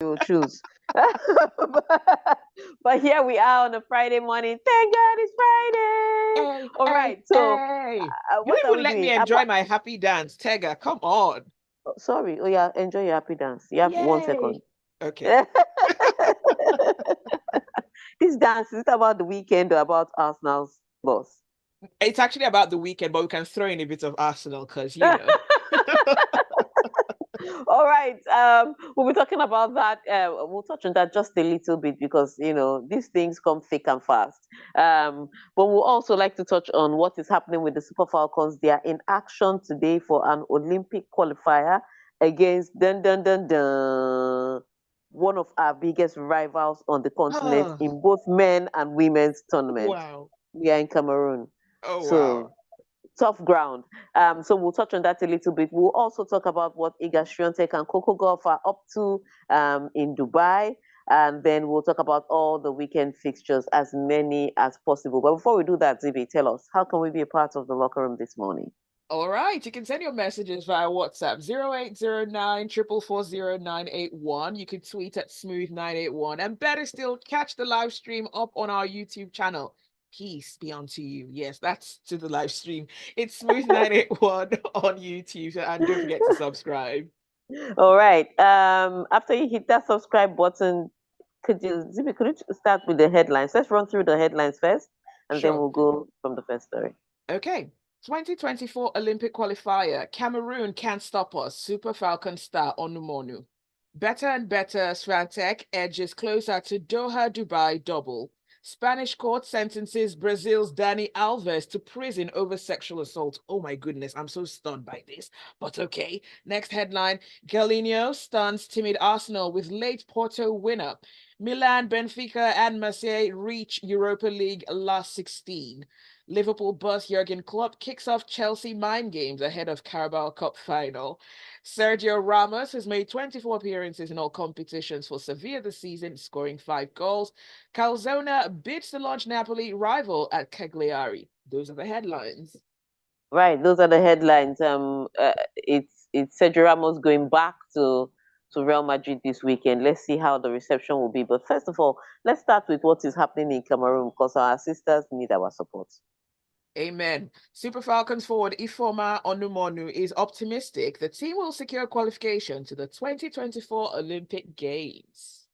you will choose. But here we are on a Friday morning. Thank God it's Friday. Hey, All hey, right. So, hey. You what didn't are even we let me doing? enjoy my happy dance, Tega. Come on. Sorry. Oh yeah. Enjoy your happy dance. You have one Yay. second. Okay. This dance is it about the weekend or about Arsenal's loss? It's actually about the weekend, but we can throw in a bit of Arsenal because. All right. We'll be talking about that. We'll touch on that just a little bit because these things come thick and fast. But we'll also like to touch on what is happening with the Super Falcons. They are in action today for an Olympic qualifier against dun dun dun dun one of our biggest rivals on the continent Oh, in both men and women's tournament. wow. We are in Cameroon. Oh, wow. So tough ground. So we'll touch on that a little bit. We'll also talk about what Iga Swiatek and Coco Gauff are up to in Dubai. And then we'll talk about all the weekend fixtures, as many as possible. But before we do that, Zibby, tell us, how can we be a part of the locker room this morning? All right, you can send your messages via WhatsApp 0809 440 981. You can tweet at smooth981. And better still, catch the live stream up on our YouTube channel. Peace be unto you. Yes, that's to the live stream. It's smooth981 on YouTube. And don't forget to subscribe. All right. After you hit that subscribe button, Zibby, could you start with the headlines? Let's run through the headlines first, and then Sure. we'll go from the first story. Okay. 2024 Olympic qualifier. Cameroon can't stop us. Super Falcon star Onumonu. Better and better, Swiatek edges closer to Doha Dubai double. Spanish court sentences Brazil's Dani Alves to prison over sexual assault. Oh my goodness, I'm so stunned by this. But okay. Next headline: Galinho stuns timid Arsenal with late Porto winner. Milan, Benfica, and Marseille reach Europa League last 16. Liverpool boss Jurgen Klopp kicks off Chelsea mind games ahead of Carabao Cup Final. Sergio Ramos has made 24 appearances in all competitions for Sevilla this season, scoring 5 goals. Calzona beats the large Napoli rival at Cagliari. Those are the headlines. Right, those are the headlines. It's Sergio Ramos going back to Real Madrid this weekend. Let's see how the reception will be. But first of all, let's start with what is happening in Cameroon because our sisters need our support. Amen. Super Falcons forward Ifoma Onumonu is optimistic the team will secure qualification to the 2024 Olympic Games.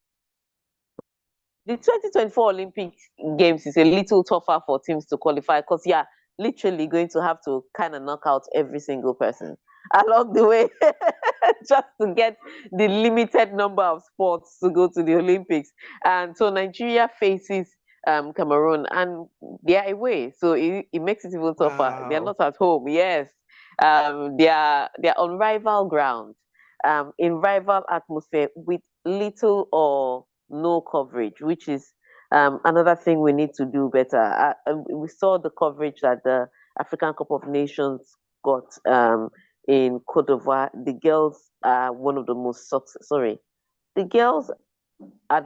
The 2024 Olympic Games is a little tougher for teams to qualify because you're literally going to have to kind of knock out every single person along the way just to get the limited number of sports to go to the Olympics. And so Nigeria faces Cameroon and they are away. So it makes it even tougher. They're Wow. not at home, yes. They're on rival ground, in rival atmosphere with little or no coverage, which is another thing we need to do better. We saw the coverage that the African Cup of Nations got in Cote d'Ivoire. The girls are one of the most sorry, the girls are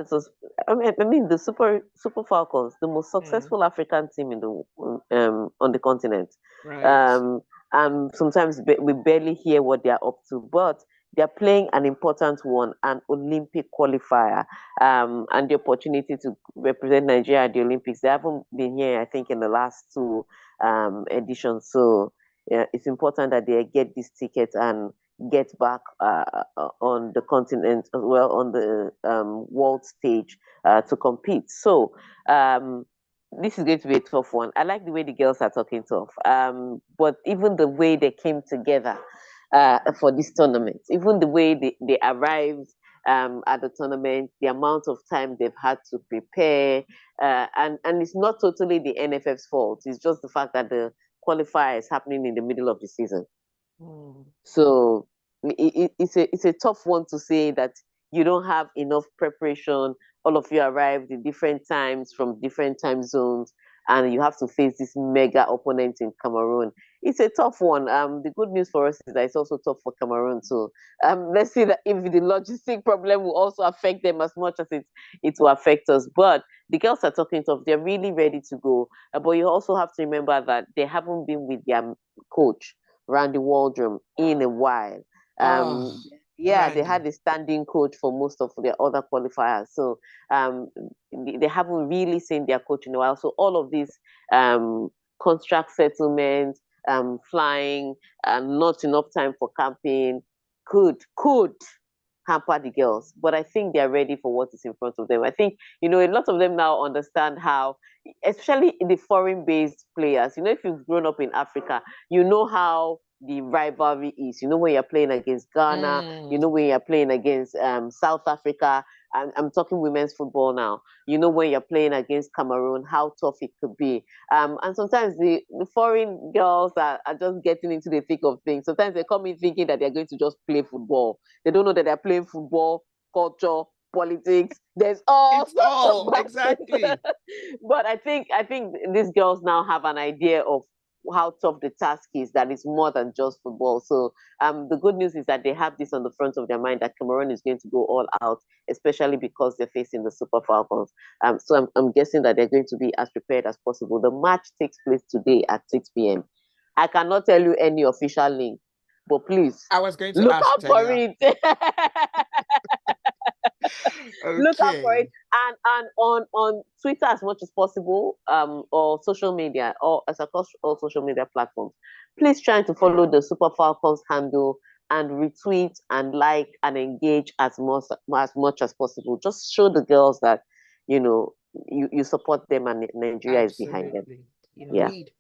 I mean the Super Falcons, the most Mm, successful African team in the on the continent. right. Um, and sometimes we barely hear what they are up to, but they're playing an important one, an Olympic qualifier, and the opportunity to represent Nigeria at the Olympics. They haven't been here, I think, in the last two editions. So yeah, it's important that they get this ticket and get back on the continent as well on the world stage to compete. So this is going to be a tough one. I like the way the girls are talking tough, but even the way they came together for this tournament, even the way they arrived at the tournament, the amount of time they've had to prepare, and it's not totally the NFF's fault. It's just the fact that the qualifier is happening in the middle of the season. Mm. So it's a tough one to say that you don't have enough preparation. All of you arrived in different times from different time zones, and you have to face this mega opponent in Cameroon. It's a tough one. The good news for us is that it's also tough for Cameroon. So let's see that if the logistic problem will also affect them as much as it will affect us. But the girls are talking tough. They're really ready to go. But you also have to remember that they haven't been with their coach Randy Waldrum in a while. Oh, Um, Yeah, they had a standing coach for most of their other qualifiers. So they haven't really seen their coach in a while. So all of these contract settlements, flying, not enough time for camping could hamper the girls. But I think they're ready for what is in front of them. I think, a lot of them now understand how, especially the foreign-based players, if you've grown up in Africa, you know how the rivalry is. When you're playing against Ghana, when you're playing against South Africa. I'm talking women's football now. When you're playing against Cameroon, how tough it could be. And sometimes the foreign girls are just getting into the thick of things. Sometimes they come in thinking that they're going to just play football. They don't know that they're playing football, culture, politics. There's all sorts of exactly. But I think these girls now have an idea of how tough the task is, that is more than just football. So the good news is that they have this on the front of their mind, that Cameroon is going to go all out, especially because they're facing the Super Falcons. So I'm guessing that they're going to be as prepared as possible. The match takes place today at 6 p.m. I cannot tell you any official link, but please, I was going to look ask out for it. Okay. Look out for it, and on Twitter as much as possible, or social media, or as across all social media platforms. Please try to follow the Super Falcons handle and retweet and like and engage as much as possible. Just show the girls that you support them and Nigeria is behind them. Indeed.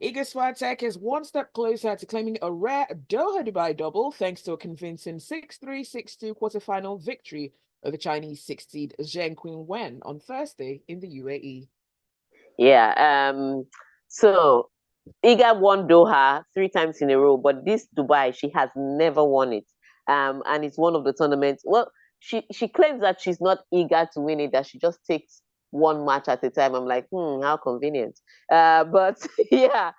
Iga Swiatek is one step closer to claiming a rare Doha Dubai double thanks to a convincing 6-3, 6-2 quarterfinal victory over Chinese 16th Zheng Qinwen on Thursday in the UAE. Yeah. So Iga won Doha 3 times in a row, but this Dubai, she has never won it. And it's one of the tournaments. Well, she claims that she's not eager to win it, that she just takes one match at a time. I'm like, how convenient. But yeah,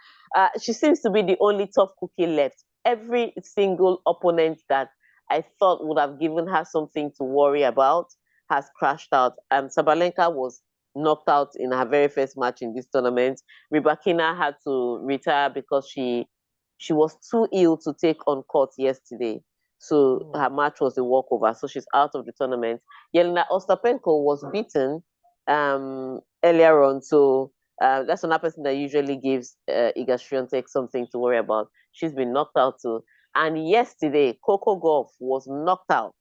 she seems to be the only tough cookie left. Every single opponent that I thought would have given her something to worry about has crashed out. Sabalenka was knocked out in her very first match in this tournament. Rybakina had to retire because she was too ill to take on court yesterday. So her match was a walkover. So she's out of the tournament. Yelena Ostapenko was beaten earlier on. So that's another person that usually gives Iga Swiatek something to worry about. She's been knocked out too. And yesterday, Coco Gauff was knocked out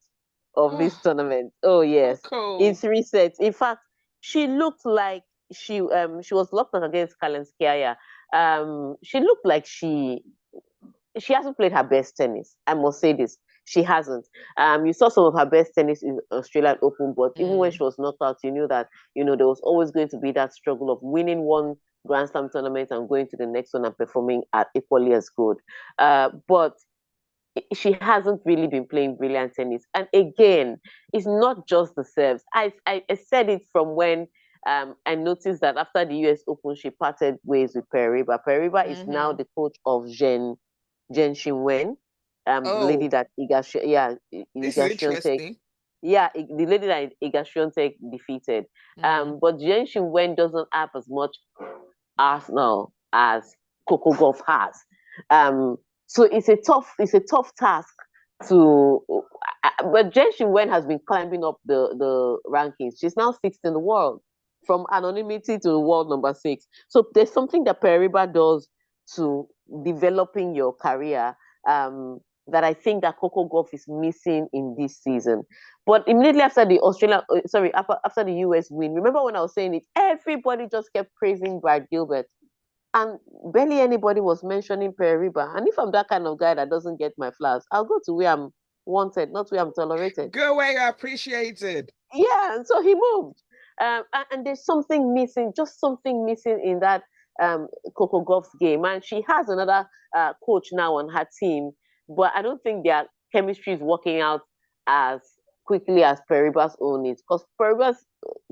of this tournament. Oh yes, Coco. in 3 sets. In fact, she looked like she was locked out against Kalinskaya. She looked like she hasn't played her best tennis. I must say this. She hasn't. You saw some of her best tennis in Australian Open, but even when she was knocked out, you knew that, there was always going to be that struggle of winning one Grand Slam tournament and going to the next one and performing at equally as good. But she hasn't really been playing brilliant tennis. And again, it's not just the serves. I said it from when I noticed that after the US Open, she parted ways with Periba. Periba is now the coach of Zheng Qinwen, the lady that Iga Swiatek, the lady that Iga Swiatek defeated. But Zheng Qinwen doesn't have as much arsenal as Coco Gauff has. So it's a tough task to. But Zheng Qinwen has been climbing up the rankings. She's now 6th in the world, from anonymity to world number 6. So there's something that Periba does to developing your career that I think that Coco Gauff is missing in this season. But immediately after the after the US win, remember when I was saying it, everybody just kept praising Brad Gilbert. And barely anybody was mentioning Periba. And if I'm that kind of guy that doesn't get my flowers, I'll go to where I'm wanted, not where I'm tolerated. Go where you're appreciated. Yeah, and so he moved. And there's something missing, just something missing in that Coco Gauff's game. And she has another coach now on her team, but I don't think their chemistry is working out as quickly as Periba's own is. Because Periba's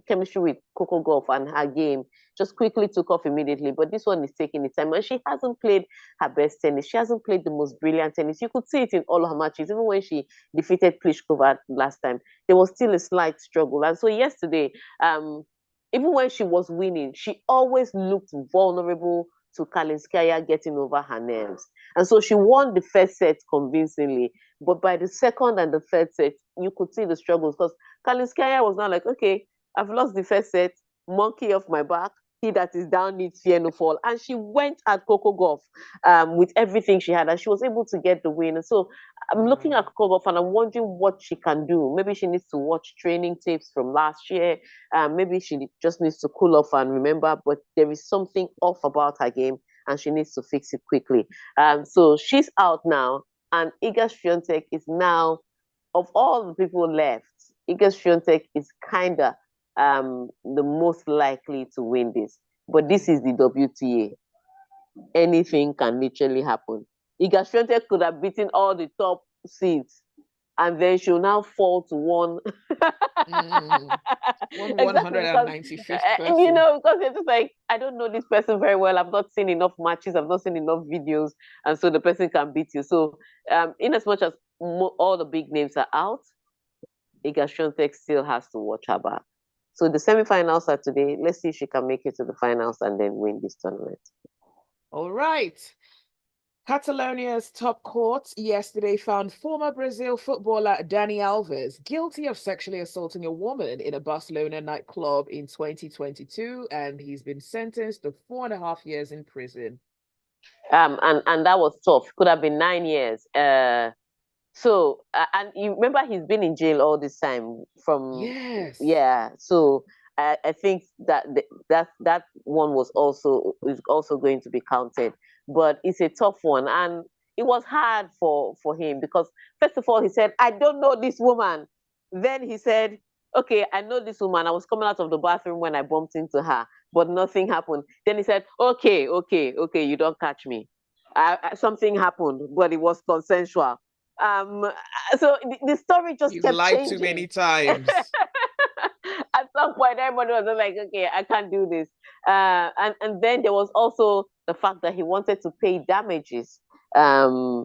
chemistry with Coco Gauff and her game just quickly took off immediately. But this one is taking its time. And she hasn't played her best tennis. She hasn't played the most brilliant tennis. You could see it in all her matches. Even when she defeated Pliskova last time, there was still a slight struggle. And so yesterday, even when she was winning, she always looked vulnerable to Kalinskaya getting over her nerves. And so she won the first set convincingly. But by the second and the third set, you could see the struggles because Kalinskaya was not like, okay, I've lost the first set, monkey off my back. He that is down needs fear no fall. And she went at Coco Golf with everything she had, and she was able to get the win. And so I'm looking at Coco Golf and I'm wondering what she can do. Maybe she needs to watch training tapes from last year. Maybe she just needs to cool off and remember, but there is something off about her game and she needs to fix it quickly. So she's out now, and Iga Swiatek is now, of all the people left, Iga Swiatek is kind of the most likely to win this. But this is the WTA. Anything can literally happen. Iga Swiatek could have beaten all the top seeds, and then she'll now fall to one. One Exactly, because 195th person. you know, because it's just like, I don't know this person very well. I've not seen enough matches. I've not seen enough videos, and so the person can beat you. So, in as much as all the big names are out, Iga Swiatek still has to watch her back. So the semifinals are today. Let's see if she can make it to the finals and then win this tournament. All right. Catalonia's top court yesterday found former Brazil footballer Dani Alves guilty of sexually assaulting a woman in a Barcelona nightclub in 2022, and he's been sentenced to 4.5 years in prison. And that was tough. Could have been 9 years. So and you remember he's been in jail all this time from So I think that that one is also going to be counted, but it's a tough one, and it was hard for him because first of all he said, I don't know this woman. Then he said, okay, I know this woman. I was coming out of the bathroom when I bumped into her, but nothing happened. Then he said, okay, you don't catch me. Something happened, but it was consensual. So the story just You've kept lied changing. too many times. At some point, everybody was like, okay, I can't do this. And then there was also the fact that he wanted to pay damages to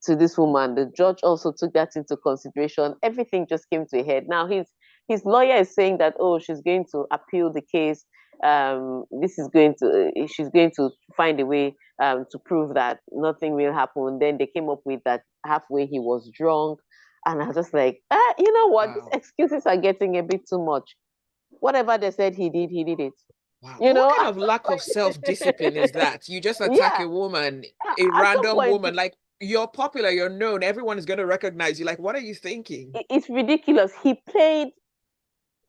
this woman. The judge also took that into consideration. Everything just came to a head. Now his lawyer is saying that, oh, she's going to appeal the case. She's going to find a way to prove that nothing will happen. Then they came up with that halfway he was drunk. And I was just like, you know what? Wow. These excuses are getting a bit too much. Whatever they said he did it. Wow. You know, what kind of lack of self-discipline is that? You just attack a woman, a random woman, like you're popular, you're known, everyone is going to recognize you. Like, what are you thinking? It's ridiculous. He played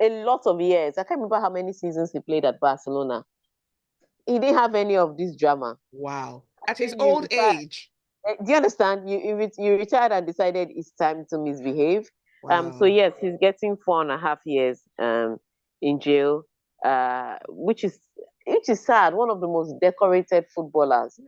a lot of years. I can't remember how many seasons he played at Barcelona. He didn't have any of this drama. Wow. At his old age. Do you understand? You retired and decided it's time to misbehave. Wow. So yes, he's getting 4.5 years in jail, which is sad. One of the most decorated footballers.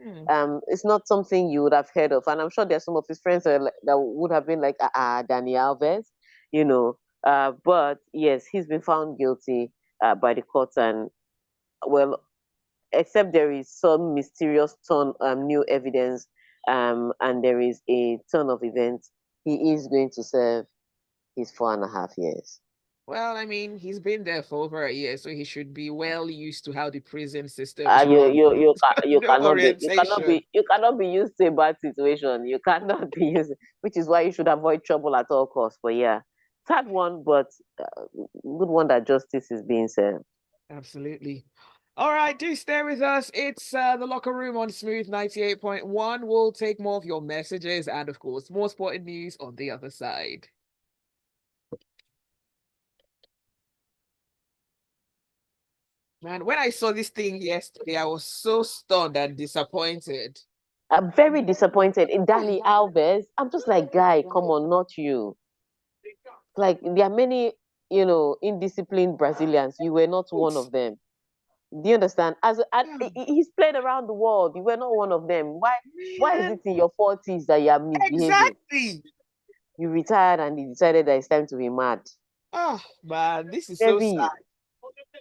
It's not something you would have heard of, and I'm sure there's some of his friends that would have been like, Dani Alves, you know. But yes, he's been found guilty by the courts, and well, except there is some mysterious new evidence. And there is a ton of events, he is going to serve his 4.5 years. Well, I mean, he's been there for over a year, so he should be well used to how the prison system you cannot be used to a bad situation. You cannot be used, which is why you should avoid trouble at all costs. But yeah, sad one, but good one that justice is being served. Absolutely. All right, do stay with us. It's the Locker Room on Smooth 98.1. We'll take more of your messages and, of course, more sporting news on the other side. Man, when I saw this thing yesterday, I was so stunned and disappointed. I'm very disappointed in Dani Alves. I'm just like, guy, come on, not you. Like, there are many, indisciplined Brazilians. You were not one of them. Do you understand? He's played around the world. You were not one of them. Why is it in your 40s that you are misbehaving? Exactly. You retired and you decided that it's time to be mad. Oh, man, this is so sad.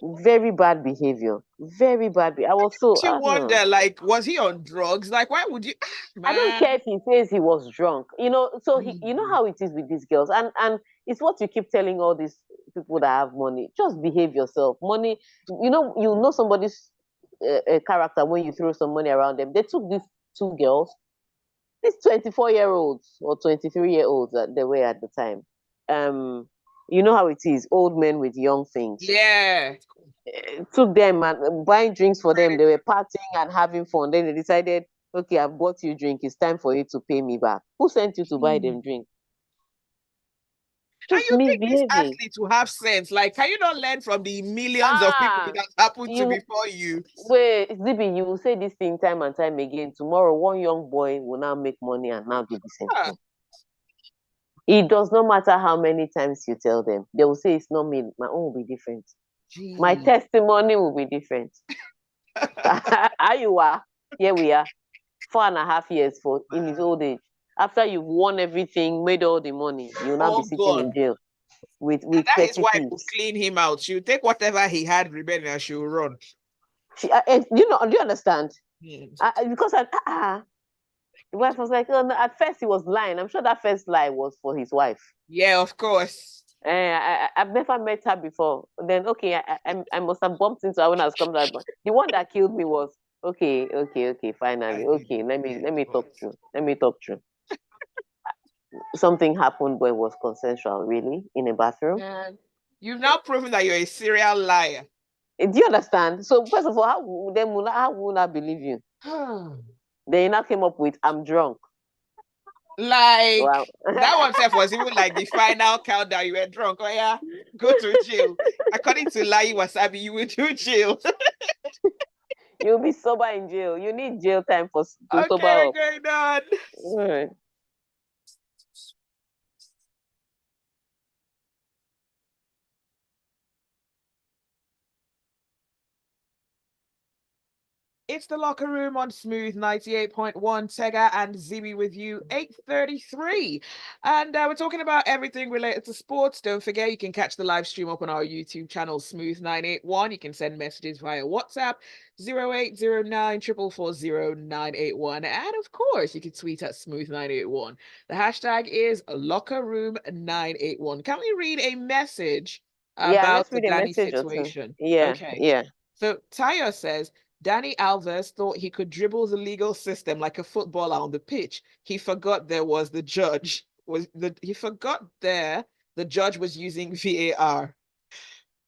Very bad behavior. Very bad. I was so... I wonder, like, was he on drugs? Like, why would you... Man. I don't care if he says he was drunk. So you know how it is with these girls. And it's what you keep telling all these people that have money. Just behave yourself. Money, you know somebody's a character when you throw some money around them. They took these two girls, these 24-year-olds or 23-year-olds that they were at the time. You know how it is, old men with young things. Yeah. Took them and buying drinks for them. They were partying and having fun. Then they decided, okay, I've bought you drink. It's time for you to pay me back. Who sent you to buy them drink? And Just you think these misbehaving. athletes will have sense? Like, can you not learn from the millions of people that happened to before you? Wait, Zibby, you will say this thing time and time again. Tomorrow, one young boy will now make money and now do the same thing. It does not matter how many times you tell them. They will say it's not me. My own will be different. Gee. My testimony will be different. You are. Here we are. 4.5 years in his old age. After you've won everything, made all the money, you'll now be sitting in jail with that petty his wife things. will clean him out. She'll take whatever he had remaining and she'll run. Do you understand? Because the wife was like, oh, no, at first he was lying. I'm sure that first lie was for his wife. Yeah, of course. I've never met her before. Then, okay, I must have bumped into her when I was coming out. The one that killed me was, okay, finally. Okay, let me talk through. Let me talk through. Something happened, but it was consensual, really, in a bathroom. You've now proven that you're a serial liar. Do you understand? So, first of all, how would I believe you? Then you now came up with, I'm drunk. Like, wow. That one was even like the final countdown. You were drunk. Oh, yeah, go to jail. According to Lai Wasabi, you will do jail. You'll be sober in jail. You need jail time to sober up. Okay, going on. All right. It's the locker room on Smooth 98.1. Tega and Zibby with you, 8:33. And we're talking about everything related to sports. Don't forget, you can catch the live stream up on our YouTube channel, Smooth 981. You can send messages via WhatsApp, 0809 444 981. And of course, you can tweet at Smooth 981. The hashtag is locker room 981. Can we read a message about the Danny situation? Yeah, okay. Yeah. So Tayo says, Dani Alves thought he could dribble the legal system like a footballer on the pitch. He forgot there was the judge. The judge was using VAR.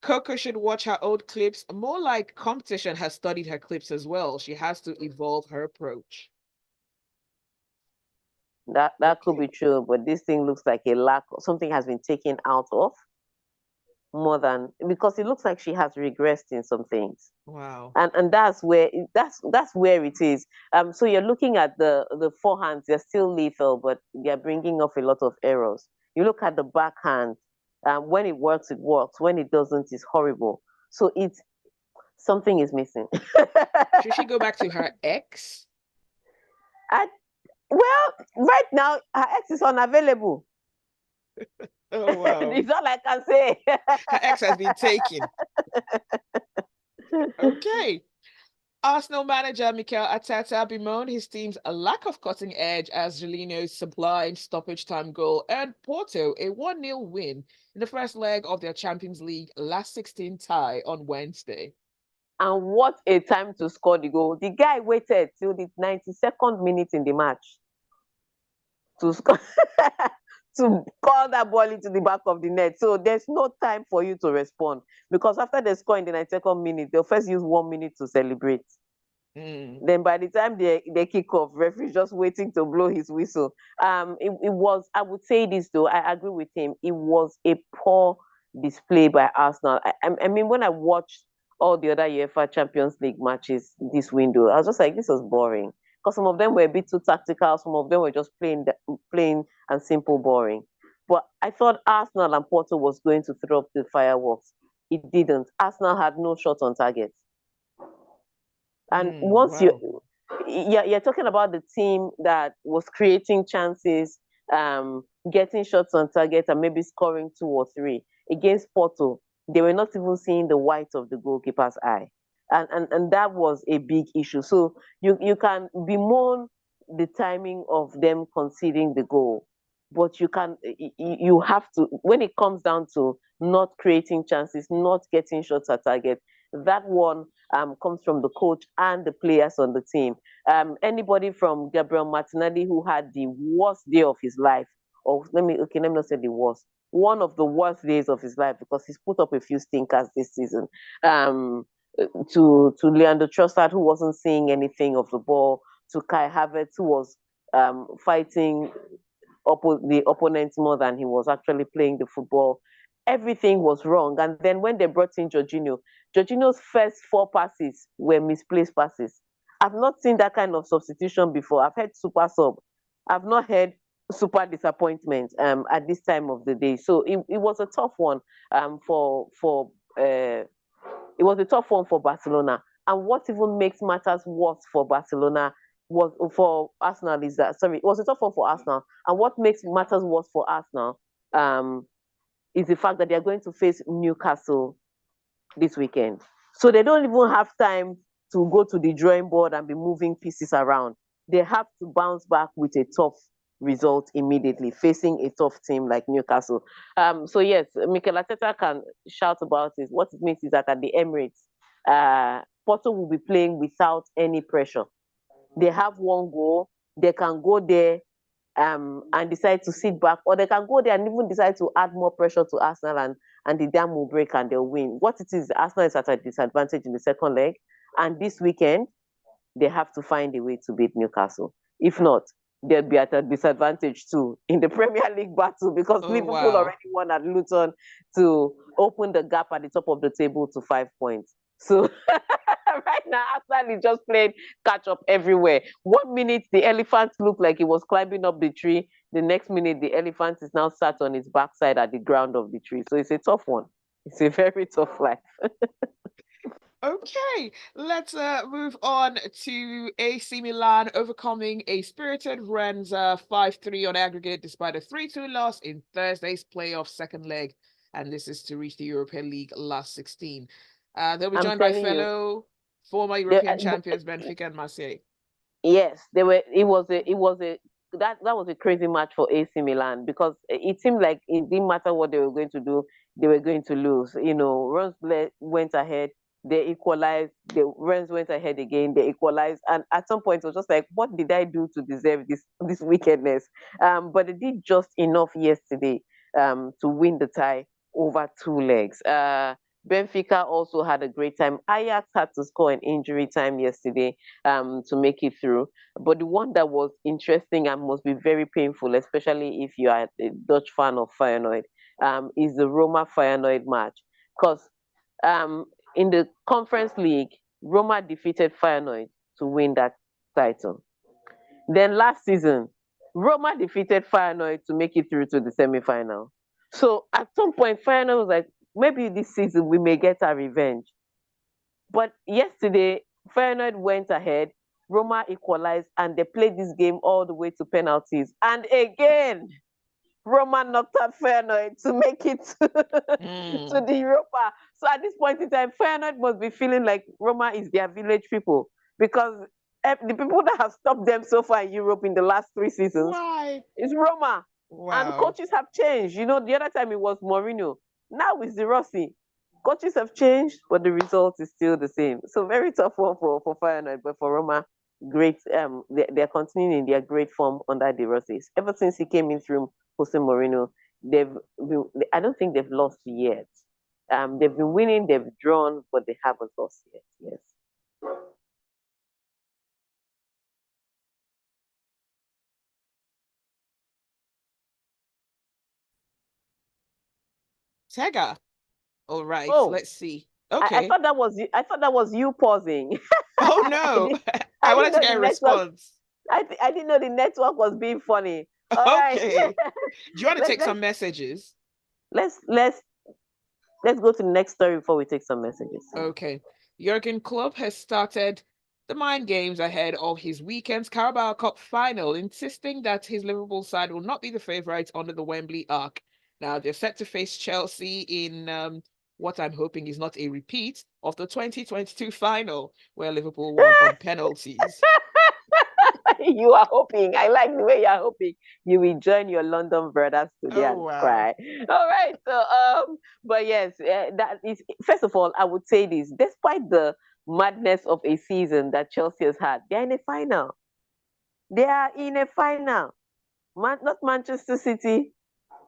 Coco should watch her old clips. More like competition has studied her clips as well. She has to evolve her approach. That could be true, but this thing looks like a lack of something has been taken out of more than, because it looks like she has regressed in some things. Wow. And that's where it is. So you're looking at the forehands, they're still lethal, but they're bringing off a lot of errors. You look at the backhand, when it works, it works. When it doesn't, it's horrible. So something is missing. Should she go back to her ex? Well, right now her ex is unavailable. Oh, wow. It's all I can say. Her ex has been taken. Okay. Arsenal manager Mikel Arteta bemoaned his team's lack of cutting edge as Jorginho's sublime stoppage time goal earned Porto a 1-0 win in the first leg of their Champions League last 16 tie on Wednesday. And what a time to score the goal. The guy waited till the 92nd minute in the match to score. To call that ball into the back of the net. So there's no time for you to respond, because after they score in the 92nd minute, they'll first use 1 minute to celebrate. Then by the time they kick off, referee just waiting to blow his whistle. It was, I would say this though, I agree with him, it was a poor display by Arsenal. I mean, when I watched all the other UEFA Champions League matches this window, I was just like, this was boring. Because some of them were a bit too tactical, some of them were just plain and simple boring. But I thought Arsenal and Porto was going to throw up the fireworks. It didn't. Arsenal had no shot on target. And once you're talking about the team that was creating chances, getting shots on target and maybe scoring 2 or 3 against Porto, they were not even seeing the white of the goalkeeper's eye. And that was a big issue. So you can bemoan the timing of them conceding the goal, but you have to, when it comes down to not creating chances, not getting shots at target, That one comes from the coach and the players on the team. Anybody from Gabriel Martinelli, who had the worst day of his life, or let me not say the worst, one of the worst days of his life, because he's put up a few stinkers this season. To Leandro Trossard, who wasn't seeing anything of the ball, to Kai Havertz, who was fighting the opponent more than he was actually playing the football. Everything was wrong. And then when they brought in Jorginho's first 4 passes were misplaced passes. I've not seen that kind of substitution before. I've heard super sub. I've not heard super disappointment at this time of the day. So it was a tough one it was a tough one for Barcelona. And what even makes matters worse for Barcelona was for Arsenal is that it was a tough one for Arsenal. And what makes matters worse for Arsenal is the fact that they are going to face Newcastle this weekend. So they don't even have time to go to the drawing board and be moving pieces around. They have to bounce back with a tough result immediately, facing a tough team like Newcastle. So yes, Mikel Arteta can shout about it. What it means is that at the Emirates, Porto will be playing without any pressure. They have one goal. They can go there and decide to sit back, or they can go there and even decide to add more pressure to Arsenal, and the dam will break and they'll win. What it is, Arsenal is at a disadvantage in the second leg, and this weekend, they have to find a way to beat Newcastle. If not, they'll be at a disadvantage too in the Premier League battle, because Liverpool already won at Luton to open the gap at the top of the table to 5 points. So right now, Arsenal is just playing catch up everywhere. 1 minute, the elephant looked like he was climbing up the tree. The next minute, the elephant is now sat on his backside at the ground of the tree. So it's a tough one. It's a very tough life. Okay, let's move on to AC Milan overcoming a spirited Rennes 5-3 on aggregate despite a 3-2 loss in Thursday's playoff second leg. And this is to reach the European League last 16. They'll be joined by fellow former European champions Benfica and Marseille. Yes, they were. It was a crazy match for AC Milan, because it seemed like it didn't matter what they were going to do, they were going to lose. Rennes went ahead, they equalized. The Rennes went ahead again, they equalized, and at some point it was just like, what did I do to deserve this wickedness? But they did just enough yesterday to win the tie over 2 legs. Benfica also had a great time. Ajax had to score an injury time yesterday to make it through. But the one that was interesting and must be very painful, especially if you are a Dutch fan of Feyenoord, is the Roma-Feyenoord match. Because in the Conference League, Roma defeated Feyenoord to win that title. Then last season, Roma defeated Feyenoord to make it through to the semi-final. So at some point, Feyenoord was like, maybe this season we may get our revenge. But yesterday, Feyenoord went ahead, Roma equalized, and they played this game all the way to penalties. And again, Roma knocked out Feyenoord to make it to the Europa. So at this point in time, Feyenoord must be feeling like Roma is their village people, because the people that have stopped them so far in Europe in the last 3 seasons is Roma. Wow. And coaches have changed. The other time it was Mourinho. Now it's the Rossi. Coaches have changed, but the result is still the same. So very tough one for Feyenoord, but for Roma, great. They're continuing in their great form under the Rossi. Ever since he came in through Jose Mourinho, I don't think they've lost yet. They've been winning, they've drawn, but they haven't lost yet. Yes. Tega. All right, let's see. Okay. I thought that was you pausing. Oh no. I wanted to get a response. I didn't know the network was being funny. All okay. Right. Do you want to take some messages? Let's go to the next story before we take some messages. Okay. Jurgen Klopp has started the mind games ahead of his weekend's Carabao Cup Final, insisting that his Liverpool side will not be the favourites under the Wembley arc. Now, they're set to face Chelsea in what I'm hoping is not a repeat of the 2022 final, where Liverpool won on penalties. You are hoping. I like the way you are hoping. You will join your London brothers today Oh, and wow. cry. All right. So, but yes, that is first of all, I would say this: despite the madness of a season that Chelsea has had, they're in a final. They are in a final. Not Manchester City,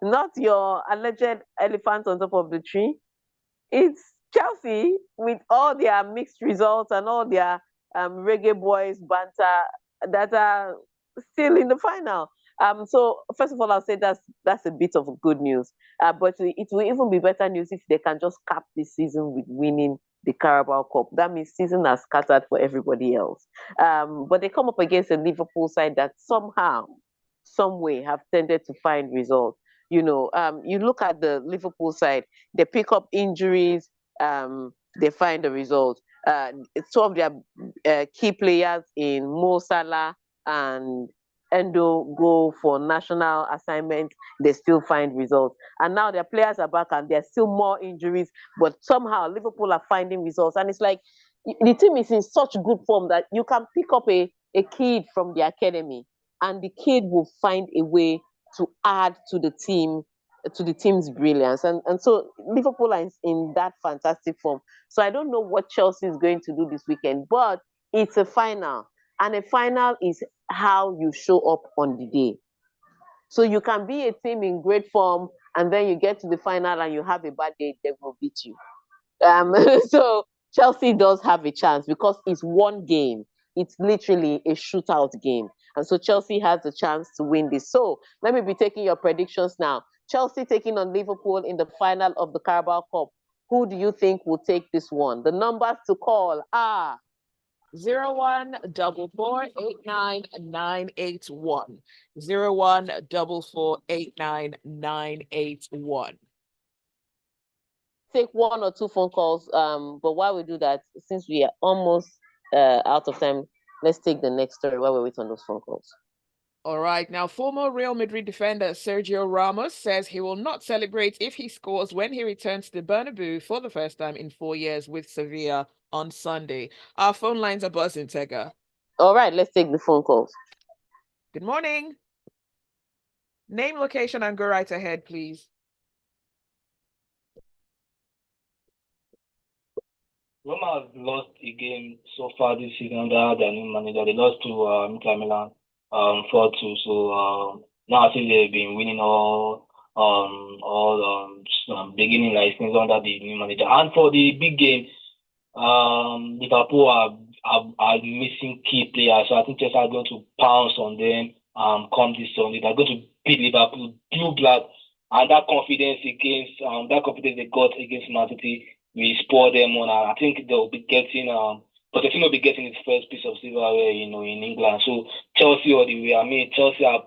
not your alleged elephant on top of the tree. It's Chelsea with all their mixed results and all their reggae boys banter that are still in the final. So first of all, I'll say that's a bit of good news. But it will even be better news if they can just cap this season with winning the Carabao Cup. That means season has scattered for everybody else. But they come up against a Liverpool side that somehow, some way, have tended to find results. You look at the Liverpool side, they pick up injuries, they find the result. Two of their key players in Mo Salah and Endo go for national assignment, they still find results. And now their players are back and there's still more injuries, but somehow Liverpool are finding results. And it's like the team is in such good form that you can pick up a kid from the academy and the kid will find a way to add to the team's brilliance. And so Liverpool are in that fantastic form. So I don't know what Chelsea is going to do this weekend, but it's a final. And a final is how you show up on the day. So you can be a team in great form and then you get to the final and you have a bad day, they will beat you. So Chelsea does have a chance because it's one game. It's literally a shootout game. And so Chelsea has a chance to win this. So let me be taking your predictions now. Chelsea taking on Liverpool in the final of the Carabao Cup. Who do you think will take this one? The numbers to call are 0144898981. 0144898981. Take one or two phone calls. But while we do that, since we are almost out of time, let's take the next story while we wait on those phone calls. All right. Now, former Real Madrid defender Sergio Ramos says he will not celebrate if he scores when he returns to Bernabeu for the first time in 4 years with Sevilla on Sunday. Our phone lines are buzzing, Tega. All right, let's take the phone calls. Good morning. Name, location, and go right ahead, please. Roma has lost a game so far this season under their new manager. They lost to Inter Milan 4-2. So now I think they've been winning all beginning license under the new manager. And for the big game, Liverpool are missing key players. So I think Chelsea are going to pounce on them come this Sunday. They're going to beat Liverpool blue black, and that confidence they got against Man City will spoil them on. I think they'll be getting Pochettino will be getting his first piece of silverware, in England. So Chelsea all the way. I mean, Chelsea are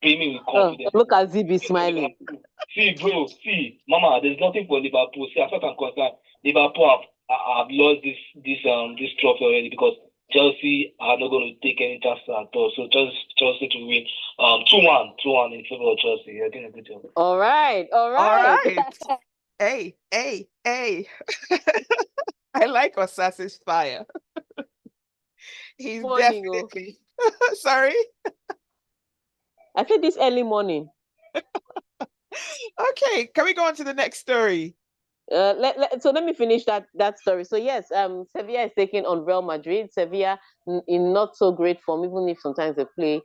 brimming with confidence. Look at Zibby smiling. See, bro, Mama, there's nothing for Liverpool. See, as far as I'm concerned, Liverpool have lost this trophy already because Chelsea are not going to take any chances at all. So Chelsea to win 2-1 in favor of Chelsea. I think a good job. All right. Hey. I like Osas's fire. He's morning, definitely sorry. I said this early morning. Okay, can we go on to the next story? So let me finish that story. So yes, Sevilla is taking on Real Madrid. Sevilla in not so great form, even if sometimes they play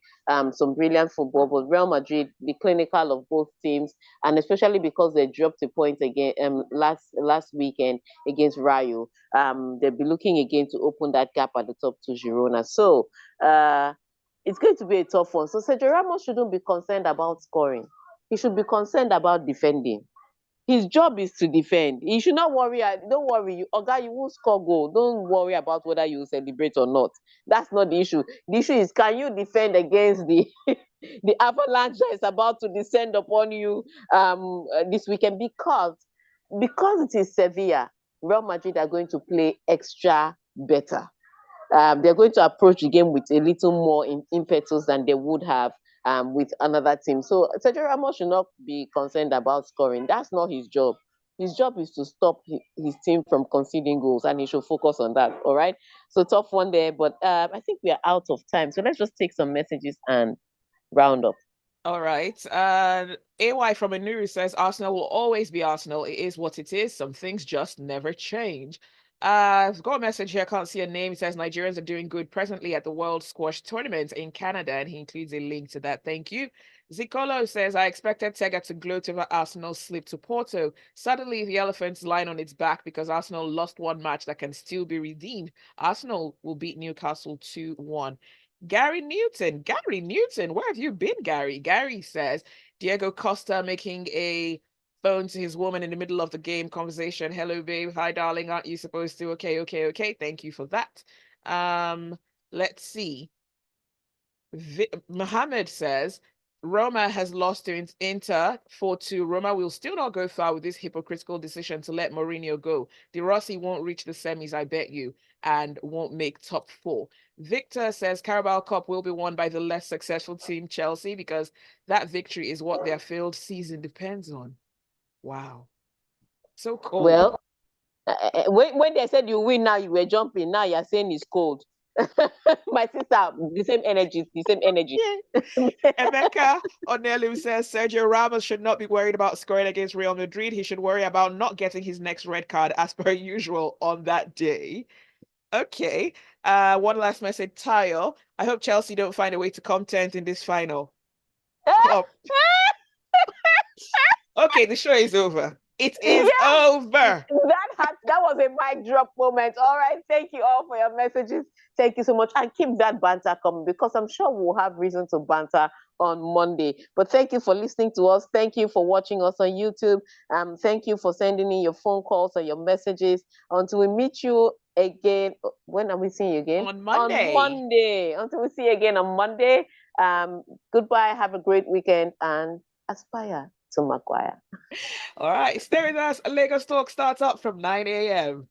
some brilliant football. But Real Madrid, the clinical of both teams, and especially because they dropped a point again last weekend against Rayo, they'll be looking again to open that gap at the top to Girona. So it's going to be a tough one. So Sergio Ramos shouldn't be concerned about scoring. He should be concerned about defending. His job is to defend. He should not worry. Don't worry, Oga, you won't score goal. Don't worry about whether you celebrate or not. That's not the issue. The issue is, can you defend against the the avalanche that is about to descend upon you this weekend? Because it is Sevilla, Real Madrid are going to play extra better. They're going to approach the game with a little more impetus than they would have with another team. So Sergio Ramos should not be concerned about scoring. That's not his job. His job is to stop his team from conceding goals, and he should focus on that. All right. So tough one there, but I think we are out of time. So let's just take some messages and round up. All right. AY from Anuru says Arsenal will always be Arsenal. It is what it is. Some things just never change. I've got a message here. I can't see a name. It says Nigerians are doing good presently at the World Squash Tournament in Canada, and he includes a link to that. Thank you. Zicolo says, I expected Tega to gloat over Arsenal's slip to Porto. Suddenly, the elephant's lying on its back because Arsenal lost one match that can still be redeemed. Arsenal will beat Newcastle 2-1. Gary Newton, where have you been, Gary? Gary says, Diego Costa making a phone to his woman in the middle of the game conversation. Hello, babe. Hi, darling. Aren't you supposed to? Okay. Thank you for that. Let's see. Mohammed says, Roma has lost to Inter 4-2. Roma will still not go far with this hypocritical decision to let Mourinho go. De Rossi won't reach the semis, I bet you, and won't make top 4. Victor says Carabao Cup will be won by the less successful team, Chelsea, because that victory is what their failed season depends on. Wow. So cold. Well, when they said you win now, you were jumping. Now you're saying it's cold. My sister, the same energy. Yeah. Emeka Onelu says Sergio Ramos should not be worried about scoring against Real Madrid. He should worry about not getting his next red card as per usual on that day. Okay. One last message, Tayo. I hope Chelsea don't find a way to come 10th in this final. Oh. Okay, the show is over. It is over. That was a mic drop moment. All right. Thank you all for your messages. Thank you so much. And keep that banter coming, because I'm sure we'll have reason to banter on Monday. But thank you for listening to us. Thank you for watching us on YouTube. Thank you for sending in your phone calls or your messages. Until we meet you again. When are we seeing you again? On Monday. On Monday. Until we see you again on Monday. Goodbye. Have a great weekend and aspire to Maguire. All right, stay with us. Lagos Talk starts up from 9 a.m.